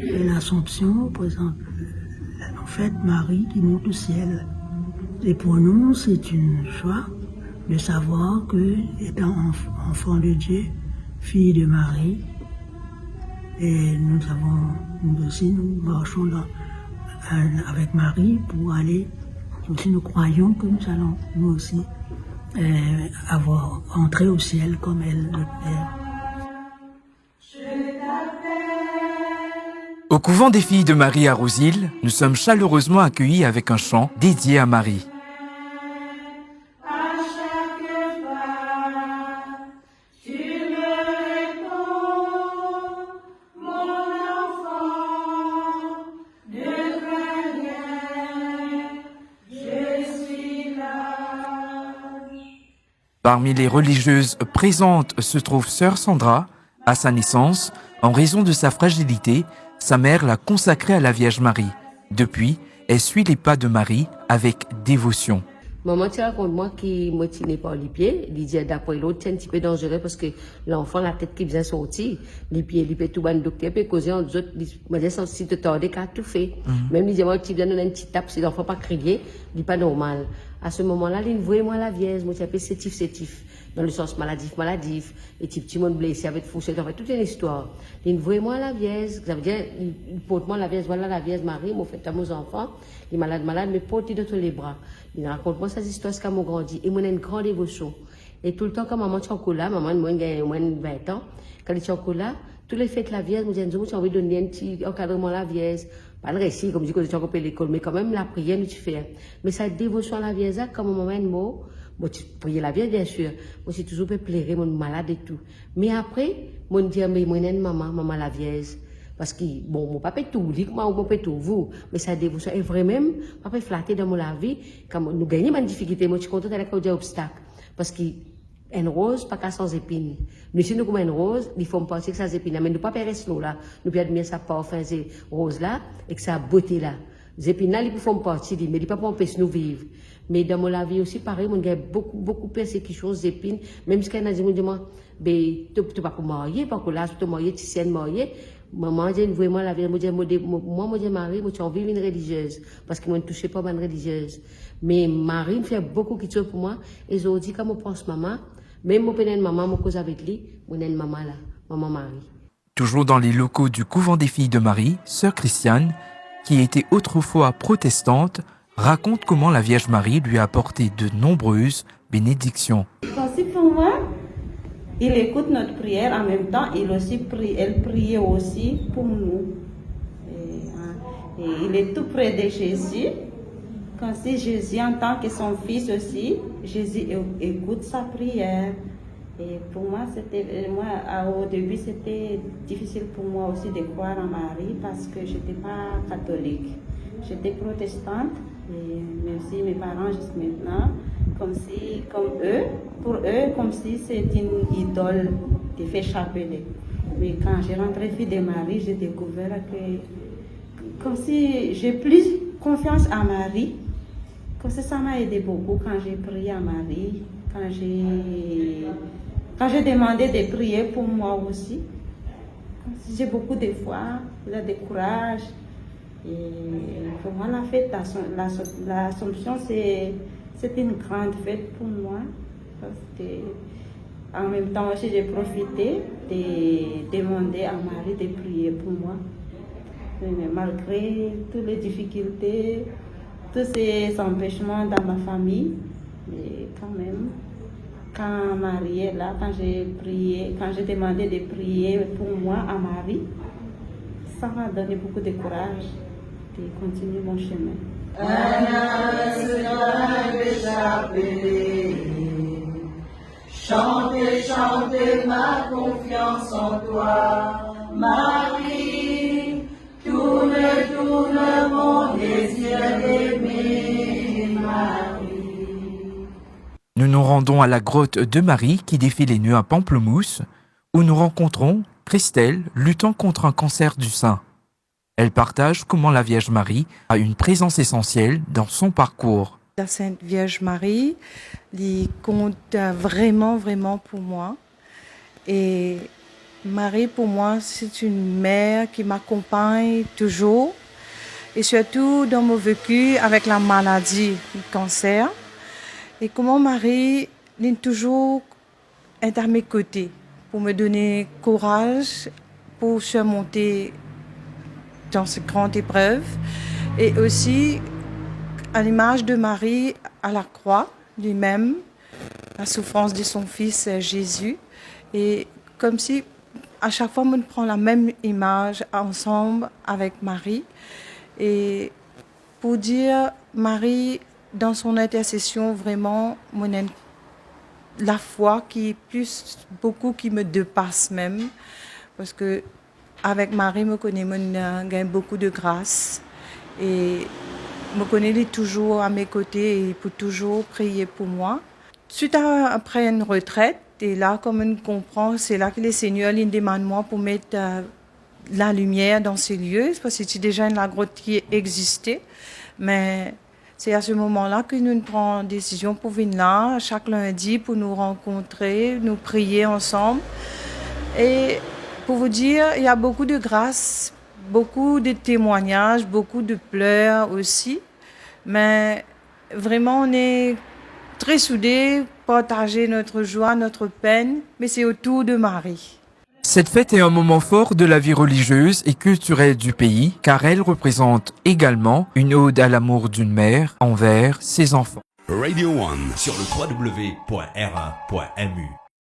Et l'Assomption représente en fait Marie qui monte au ciel. Et pour nous, c'est une joie de savoir que, étant enfant de Dieu, fille de Marie, et nous aussi, nous marchons avec Marie pour aller, aussi nous croyons que nous allons, nous aussi, avoir entré au ciel comme elle, le Père. Au couvent des filles de Marie à Rousil, nous sommes chaleureusement accueillis avec un chant dédié à Marie. Parmi les religieuses présentes se trouve sœur Sandra. À sa naissance, en raison de sa fragilité, sa mère l'a consacrée à la Vierge Marie. Depuis, elle suit les pas de Marie avec dévotion. Maman, tu racontes moi qui me tenait par les pieds, il dit d'après l'autre, c'est un petit peu dangereux parce que l'enfant, la tête qui vient sortir, les pieds tout ban docteur, puis causer en autres, moi j'ai senti te tordre qu'à tout fait. Même il dit moi, tu viens donner un petit tape, si l'enfant pas crier, il n'est pas normal. À ce moment-là, il voyait moi la Vierge, moi j'ai appelé sétif, dans le sens maladif, et petit monde blessé avec fourchette, en fait, toute une histoire. Il voyait moi la Vierge, ça veut dire, il porte moi la Vierge, voilà la Vierge Marie, moi fait à mes enfants, les malades, mais porte dans tous les bras. Il raconte moi ces histoires quand j'ai grandi, et moi j'ai une grande dévotion. Et tout le temps, quand maman chocolat, maman, moi j'ai moins de 20 ans, quand il chocolat, tous les fêtes la Vierge, moi j'ai envie de donner un petit encadrement à la Vierge. Pas le récit, comme je dis que tu as coupé l'école, mais quand même la prière, tu fais. Mais sa dévotion à la Vierge, comme un moment de mot, moi, tu pries la Vierge, bien sûr. Moi, c'est toujours plaire, mon malade et tout. Mais après, moi, je dis, mais moi, maman la Vierge. Parce que, bon, mon papa est tout, moi, mon papa est tout, vous. Mais sa dévotion est vraiment, papa est flatté dans mon la vie. Quand nous gagnons une difficulté, moi, je suis contente d'aller à des obstacles. Parce que, une rose, pas qu'à sans épines. Nous, si nous comme une rose, il faut me penser que ça épines. Mais nous pas perdre slow là. Nous pouvons admirer sa parfum, ces roses là, et que sa beauté là. Les épines là, ils font partie, mais ils pas pour empêcher nous vivre. Mais dans mon la vie aussi, pareil, on a beaucoup de persécutions, des épines. Même si on a dit, ben, tu pas pour marier, parce que là, tu marier, tu sais marier. Maman, j'ai vraiment la vie, moi, j'ai marié, moi, j'ai envie d'une religieuse. Parce que moi, ne touchais pas ma religieuse. Mais Marie fait beaucoup de choses pour moi. Et je dis, quand je pense maman, même mon père et maman, je cause avec lui, mon maman là, maman Marie. Toujours dans les locaux du couvent des filles de Marie, sœur Christiane, qui était autrefois protestante, raconte comment la Vierge Marie lui a apporté de nombreuses bénédictions. Aussi pour moi, il écoute notre prière en même temps, elle priait aussi pour nous. Et il est tout près de Jésus. Quand si Jésus en tant que son fils aussi, Jésus écoute sa prière. Et pour moi, au début, c'était difficile pour moi aussi de croire en Marie parce que je n'étais pas catholique. J'étais protestante, et même si mes parents jusqu'à maintenant, pour eux, comme si c'était une idole qui fait chapelet. Mais quand j'ai rentré fille de Marie, j'ai découvert que, comme si j'ai plus confiance en Marie. Comme ça m'a aidé beaucoup quand j'ai prié à Marie, quand j'ai demandé de prier pour moi aussi. J'ai beaucoup de foi, de courage. Et pour moi, la fête, l'Assomption, c'est une grande fête pour moi. Parce que, en même temps aussi, j'ai profité de demander à Marie de prier pour moi. Mais malgré toutes les difficultés, tous ces empêchements dans ma famille, mais quand même, quand Marie est là, quand j'ai demandé de prier pour moi à Marie, ça m'a donné beaucoup de courage de continuer mon chemin. Chantez, chantez ma confiance en toi, Marie. Tourne mon désir d'aimer, Marie. Nous nous rendons à la grotte de Marie qui défie les nœuds à Pamplemousse, où nous rencontrons Christelle luttant contre un cancer du sein. Elle partage comment la Vierge Marie a une présence essentielle dans son parcours. La Sainte Vierge Marie, elle compte vraiment pour moi. Et Marie, pour moi, c'est une mère qui m'accompagne toujours, et surtout dans mon vécu avec la maladie du cancer. Et comment Marie est toujours à mes côtés pour me donner courage pour surmonter dans cette grande épreuve. Et aussi, à l'image de Marie à la croix, lui-même, la souffrance de son fils Jésus. Et comme si à chaque fois, on prend la même image ensemble avec Marie. Et pour dire, Marie, dans son intercession, vraiment, la foi qui est plus, beaucoup qui me dépasse même. Parce que avec Marie, je connais, je gagne beaucoup de grâce. Et je connais, elle est toujours à mes côtés et pour toujours prier pour moi. Suite après une retraite, et là, comme on comprend, c'est là que le Seigneur il demande moi pour mettre la lumière dans ces lieux, parce que c'est déjà une grotte qui existait. Mais c'est à ce moment-là que nous prenons une décision pour venir là, chaque lundi, pour nous rencontrer, nous prier ensemble. Et pour vous dire, il y a beaucoup de grâce, beaucoup de témoignages, beaucoup de pleurs aussi. Mais vraiment, on est très soudés, partager notre joie, notre peine, mais c'est autour de Marie. Cette fête est un moment fort de la vie religieuse et culturelle du pays, car elle représente également une ode à l'amour d'une mère envers ses enfants. Radio One sur le www.r1.mu